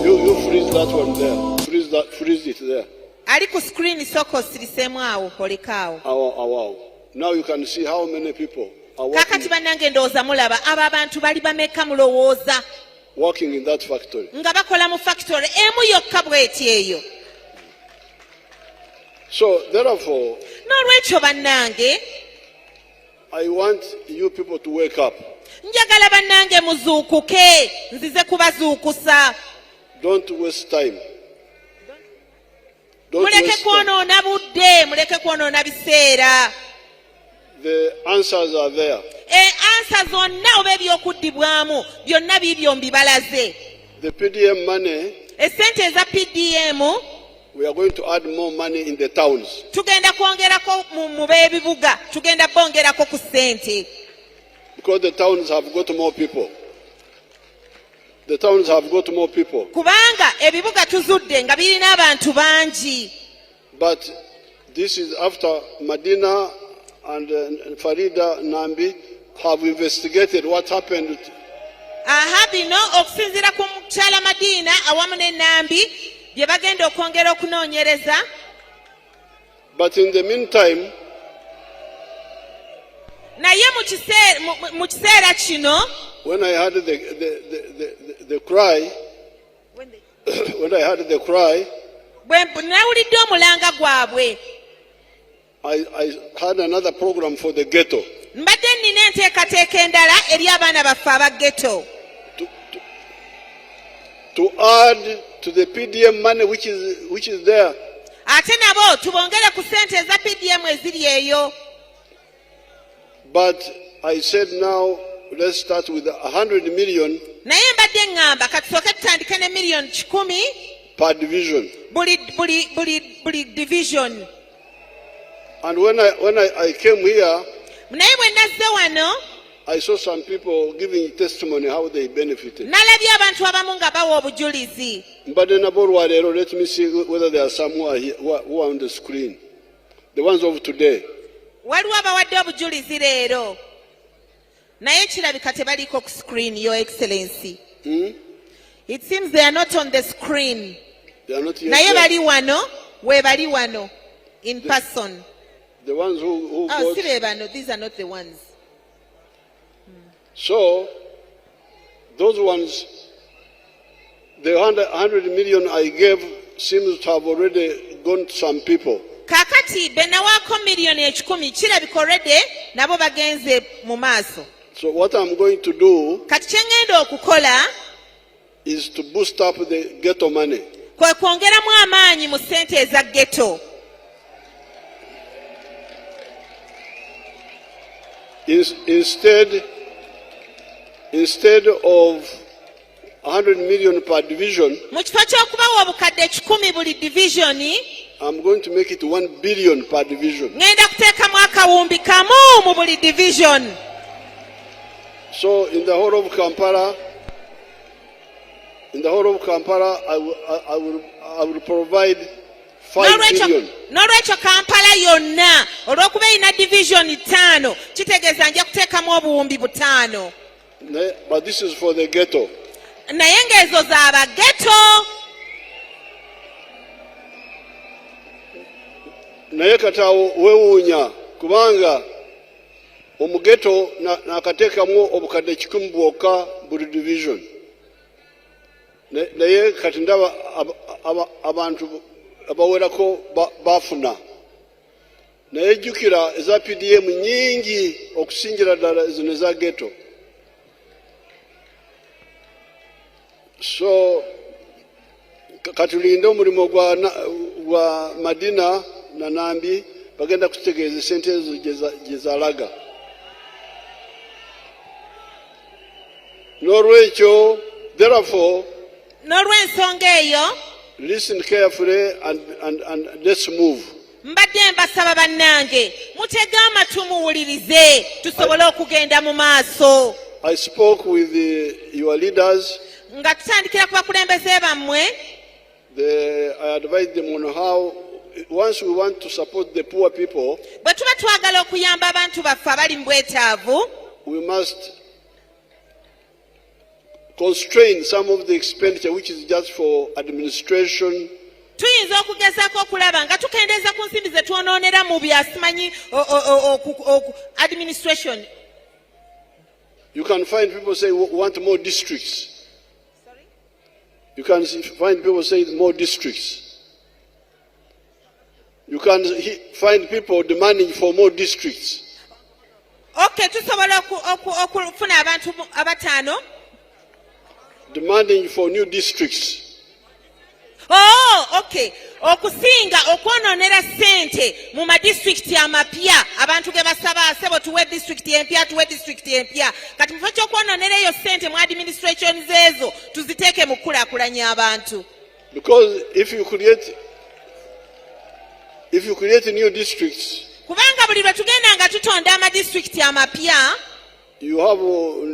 You freeze that one there. Freeze it there. Ali ku screen soko siriseemu awo olekaawo. Wow. Now you can see how many people are Kakati bannange ndowooza mulaba abo abantu bali bameka mulowooza. Working in that factory. Nga bakola mu factory emu yokka bw'eti eyo. So therefore, n'olwekyo bannange, I want you people to wake up. Njagala bannange muzuukuke, nzize kubazuukusa. Don't waste time. Muleke kwonoona budde, muleke kwonoona biseera. The answers are there. Answer zonna oba ebyokuddibwamu byonna biibyo mbibalaze. The PDM money, Essente eza PDM, we are going to add more money in the towns. tugenda kwongerako mu b'ebibuga, tugenda bongerako ku ssente. Because the towns have got more people. The towns have got more people. Kubanga ebibuga tuzudde nga birina abantu bangi. But this is after Madina and Farida Nambi have investigated what happened. Bino okusinziira ku mukyala Madina awamu ne Nambi bye bagenda okwongera okunoonyereza. But in the meantime, naye mu kiseera kino, when I heard the cry, when I heard the cry, bwe nawulidde omulanga gwabwe, I had another program for the ghetto. mbadde nnina enteekateeka endala eri abaana baffe aba ghetto. To add to the PDM money which is there. Ate nabo tubongere ku ssente eza PDM eziri eyo. But I said now let's start with 100 million. Naye mbadde ngamba katusooke tutandike ne million 10 per division. Buli division. And when I came here, naye bwe nazze wano, I saw some people giving testimony how they benefited. nalabye abantu abamu nga bawa obujulizi. But let me see whether there are some who are on the screen. The ones of today. Waliwo abawadde obujulizi leero. Naye kirabika tebaliiko ku screen, Your Excellency. It seems they are not on the screen. They are not yet naye there. bali wano, we bali wano, in person. The ones who Oh, got... si be bano, these are not the ones. So, those ones, the 100 million I gave seems to have already gone to some people. Kakati benawaako miliyoni 10 kirabika already nabo bagenze mu maaso. So what I'm going to do Kati kye ngenda okukola is to boost up the ghetto money. kwe kwongeramu amaanyi mu ssente eza ghetto. instead of 100 million per division, mu kifo ky'okubawa obukadde 1,000 buli divisioni, I'm going to make it 1 billion per division. ngenda kuteekamu akawumbi kamu mu buli division. So in the whole of Kampala, I will provide 5 billion. N'olwekyo Kampala yonna olw'okuba erina divisioni 5 kitegeeza nja kuteekamu obuwumbi 5. But this is for the ghetto. Naye ng'ezo z'aba ghetto. Naye katawo weewuunya kubanga omugeto n'akateekamu obukadde 1,000 bwokka buli division. Naye kati ndaba abantu abawerako bafuna. Naye jjukira eza PDM nyingi okusingira ddala zino eza ghetto. So katulinde omulimu gwa Madina na Nambi bagenda kutegeeza sente ezo gye zalaga. N'olwekyo, therefore, n'olw'ensonga eyo, listen carefully and let's move. mbadde mbasaba bannange mutege amatu muwulirize tusobole okugenda mu maaso. I spoke with your leaders. Nga tutandikira ku bakulembeze bammwe, I advised them on how, once we want to support the poor people, bwe tuba twagala okuyamba abantu baffe abali mu bwetaavu, we must constrain some of the expenditure which is just for administration. tuyinza okugezaako okulaba nga tukendeeza ku nsimbi ze twonoonera mu byasimanyi administration. You can find people say we want more districts. Sorry? You can find people saying more districts. You can find people demanding for more districts. Okay, tusobola okufuna abantu 5 demanding for new districts. Oh, okay. Okusinga okwonoonera ssente mu madistricti amapya abantu ge basaba sebo tuwe district empya. Kati mu kifo ky'okwonoonera eyo ssente mu administration ezo tuziteeke mu kukulaakulanya abantu. Because if you create new districts, kubanga buli lwe tugenda nga tutonda amadistricti amapya, you have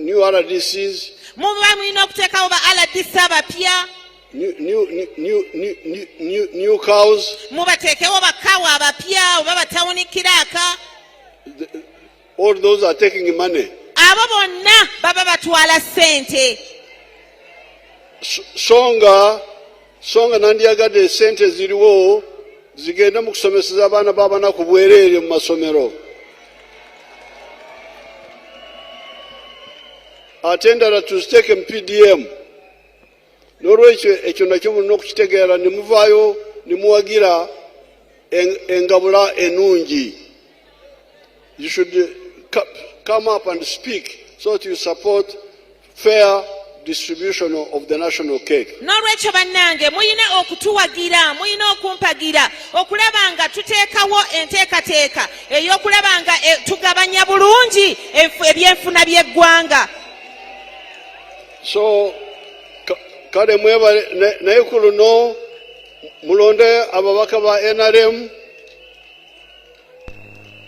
new RDCs, muba mulina okuteekawo ba RDC abapya, new cows. mubateekewo bakaawa abapya oba batawuni kiraaka. All those are taking money. Abo bonna baba batwala ssente. Songa nandiyagadde sente ziriwo zigenda mu kusomeseza abaana b'abanaku bwereere mu masomero. Ate endala tuziteeke mu PDM. N'olwekyo ekyo nakyo mulina okukitegeera ne muvaayo ne muwagira engabula ennungi. You should come up and speak so that you support fair distribution of the national cake. N'olwekyo bannange muyina okutuwagira, muyina okumpagira okulaba nga tuteekawo enteekateeka ey'okulaba nga tugabanya bulungi ebyenfuna by'eggwanga. So kale mwebale naye ku luno mulonde ababaka ba NRM,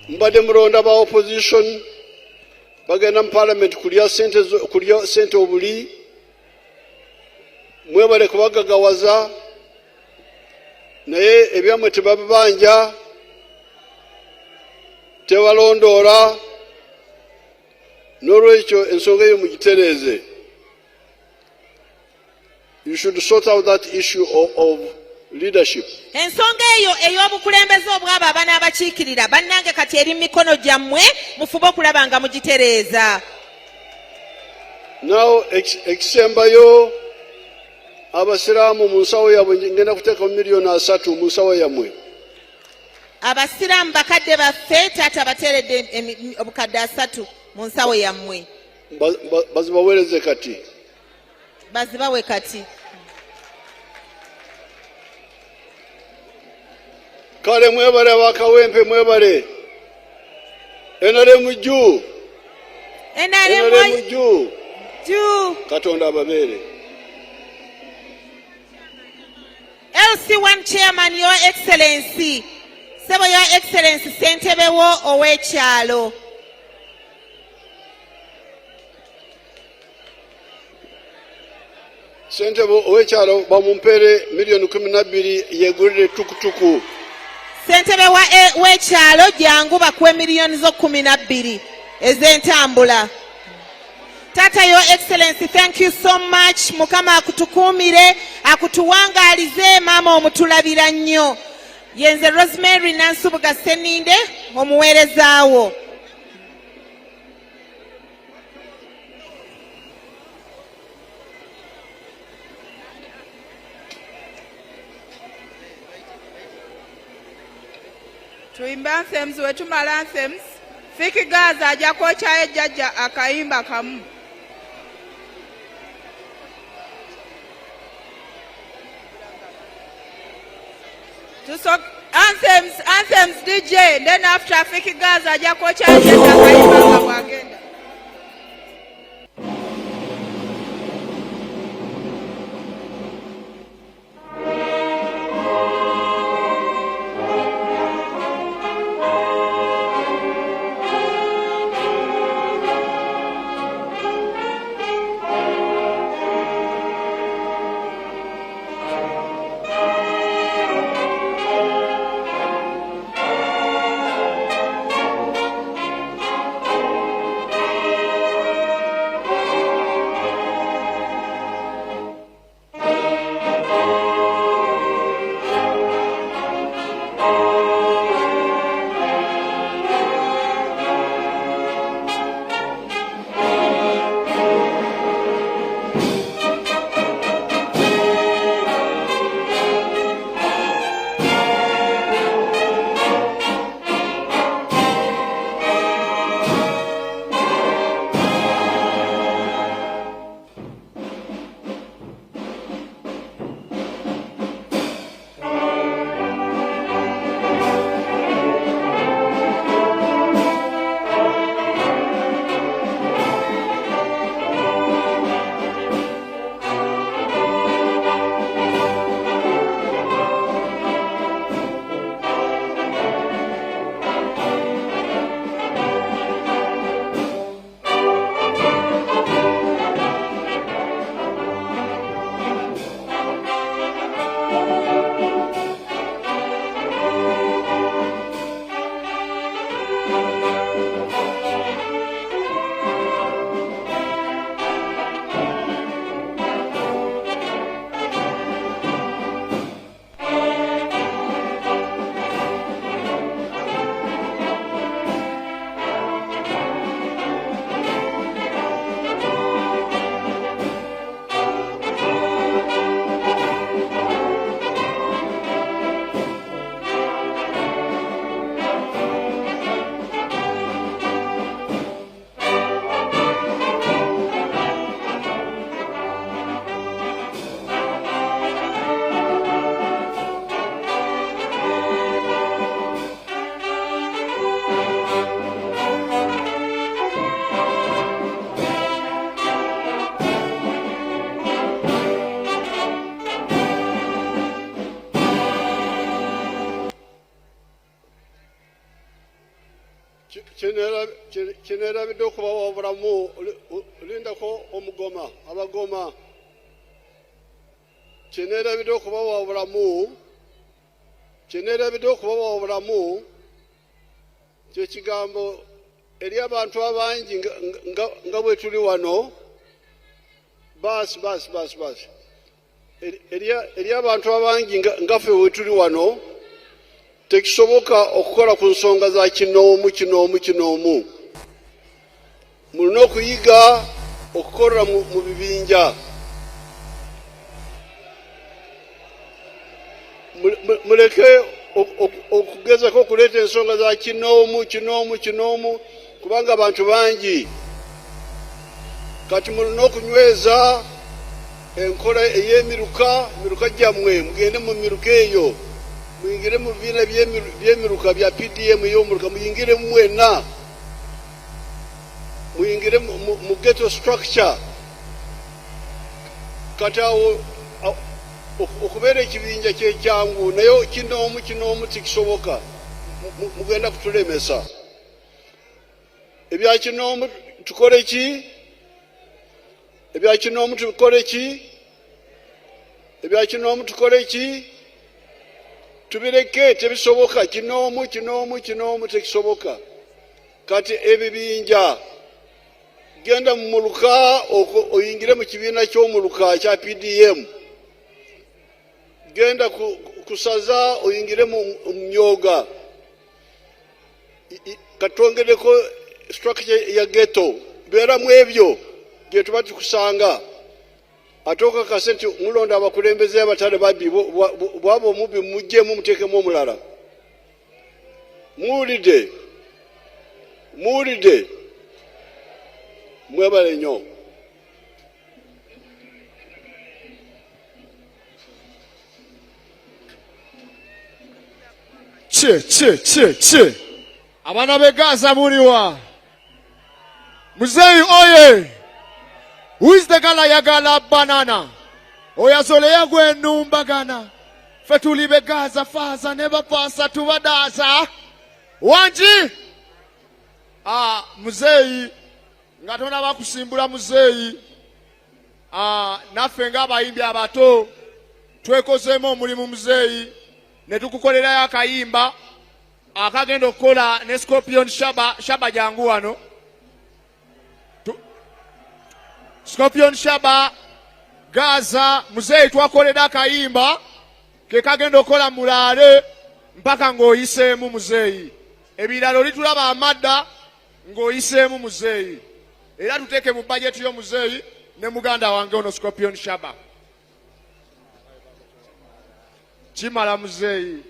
mbadde mulonda ba opposition bagenda mu parliament kulya sente obuli. Mwebale kubagagawaza naye ebyamwe tebabibanja tebalondoora. N'olwekyo ensonga eyo mugitereeze. You should sort out that issue of leadership. Ensonga eyo ey'obukulembeze obwabo abaana abakiikirira bannange kati eri mu mikono gyammwe mufube okulaba nga mugitereeza. Now ekisembayo abasiraamu mu nsawo yaabwe ngenda kuteeka $3 mu nsawo yammwe. Abasiraamu bakadde baffe taata bateeredde obukadde 3 mu nsawo yammwe. Bazibaweereze kati. Bazibawe kati. Kale mwebale abakawempe mwebale. NRM jju NRM juu juu. Katonda ababeere. LC1 Chairman, Your Excellency. Sebo Your Excellency, Ssentebe wo ow'ekyalo. Ssentebe ow'ekyalo bamumpere milioni 12 yegulire tukutuku. Ssentebe w'ekyalo jangu bakuwe miliyoni zo 12 ez'entambula. Tata Your Excellency, thank you so much. Mukama akutukuumire, akutuwangaalize maama omutulabira nnyo. Yenze Rosemary Nansubuga Seninde omuweerezaawo. Tuyimba anthems wetumala anthems. Fiki Gaza ajja kwokyayo ejjajja akayimba kamu. Anthems DJ, then after Fiki Gaza ajja kwokyayo ejjajja akayimba nga bwagenda. Kinerabidde okubawa obulamu olindako omugoma abagoma. Kinerabidde okubawa obulamu kyekigambo eri abantu abangi nga bwe tuli wano. Basi eri abantu abangi nga ffe bwe tuli wano tekisoboka okukola ku nsonga za kinoomu. Mulina okuyiga okukolera mu bibinja. Muleke okugezako okuleeta ensonga za kinoomu kubanga abantu bangi. Kati mulina okunyweza enkola ey'emiruka gyammwe, mugende mu miruka eyo, muyingire mu bibiina by'emiruka bya PDM y'omuruka, muyingire mwena. muyingire mu ghetto structure kati awo okubeera ekibinja kyekyangu naye kinoomu tikisoboka mugenda kutulemesa ebya kinoomu tukole ki ebya kinoomu tukole ki ebya kinoomu tukole ki tubireke tebisoboka kinoomu tekisoboka kati ebibinja genda mu muluka oyingire mu kibiina ky'omuluka kya PDM genda kusaza oyingire mu myoga katwongereko structure ya ghetto beera mu ebyo gye tuba tukusanga atoka kasenti mulonda abakulembeze abatale babbi bwabo omubi mujjemu muteekemu omulala muwulidde mwebale nnyo che abana b'e Gaza muliwa Muzeeyi oye who is the gala yagala banana oyazole yagwe numbagana fe tuli b'e Gaza faza ne bapasa tubadaza wanji muzeeyi nga tona bakusimbula muzeeyi naffe ng'abayimbi abato twekozeemu omulimu muzeeyi ne tukukolerayo akayimba akagenda okukola ne Scorpion Shaba jangu wano Scorpion Shaba Gaza muzeeyi twakolera akayimba ke kagenda okukola mulaale mpaka ng'oyiseemu muzeeyi ebiralo litulaba amadda ng'oyiseemu muzeeyi era tuteeke mu bajeti y'omuzeeyi ne muganda wange ono Scorpion Shaba kimala muzeeyi